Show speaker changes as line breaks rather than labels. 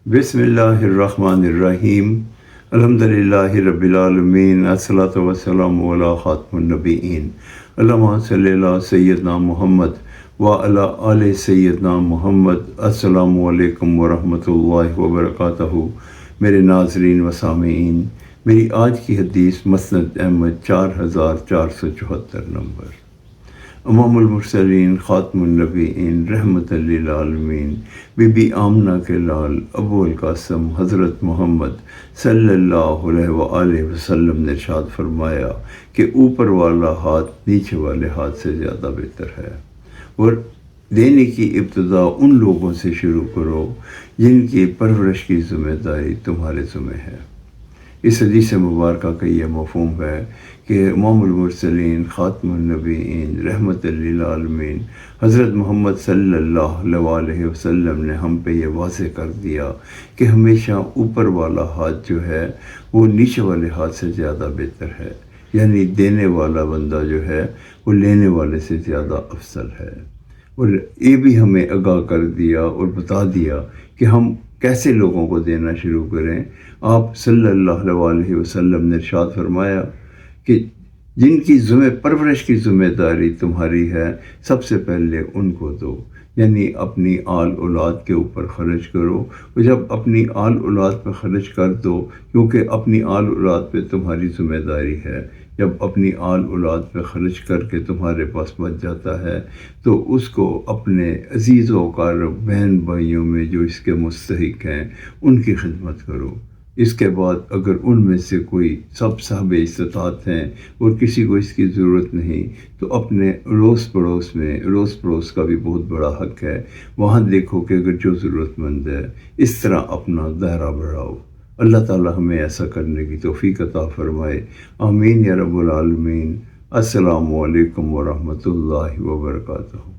بسم اللہ الرحمن الرحیم الحمدللہ رب العالمین الصلاۃ والسلام علی خاتم النبیین اللہم صلی علی سیدنا محمد وعلی آل سیدنا محمد۔ السلام علیکم ورحمۃ اللہ وبرکاتہ۔ میرے ناظرین و سامعین، میری آج کی حدیث مسند احمد 4474 نمبر۔ امام المرسلین خاتم النبیین رحمۃ للعالمین بی بی آمنہ کے لال ابو القاسم حضرت محمد صلی اللہ علیہ وآلہ وسلم نے ارشاد فرمایا کہ اوپر والا ہاتھ نیچے والے ہاتھ سے زیادہ بہتر ہے، اور دینے کی ابتدا ان لوگوں سے شروع کرو جن کی پرورش کی ذمہ داری تمہارے ذمہ ہے۔ اس حدیث مبارکہ کا یہ مفہوم ہے کہ امام المرسلین خاتم النبیین رحمۃ للعالمین حضرت محمد صلی اللہ علیہ وسلم نے ہم پہ یہ واضح کر دیا کہ ہمیشہ اوپر والا ہاتھ جو ہے وہ نیچے والے ہاتھ سے زیادہ بہتر ہے، یعنی دینے والا بندہ جو ہے وہ لینے والے سے زیادہ افضل ہے۔ اور یہ بھی ہمیں آگاہ کر دیا اور بتا دیا کہ ہم کیسے لوگوں کو دینا شروع کریں۔ آپ صلی اللہ علیہ وسلم نے ارشاد فرمایا کہ جن کی پرورش کی ذمہ داری تمہاری ہے، سب سے پہلے ان کو دو، یعنی اپنی آل اولاد کے اوپر خرچ کرو۔ اور جب اپنی آل اولاد پہ خرچ کر دو، کیونکہ اپنی آل اولاد پہ تمہاری ذمہ داری ہے، جب اپنی آل اولاد پہ خرچ کر کے تمہارے پاس بچ جاتا ہے تو اس کو اپنے عزیز و اقارب بہن بھائیوں میں جو اس کے مستحق ہیں ان کی خدمت کرو۔ اس کے بعد اگر ان میں سے کوئی سب صاحب استطاعت ہیں اور کسی کو اس کی ضرورت نہیں تو اپنے اڑوس پڑوس کا بھی بہت بڑا حق ہے، وہاں دیکھو کہ اگر جو ضرورت مند ہے اس طرح اپنا دائرہ بڑھاؤ۔ اللہ تعالی ہمیں ایسا کرنے کی توفیق عطا فرمائے، آمین یا رب العالمین۔ السلام علیکم ورحمۃ اللہ وبرکاتہ۔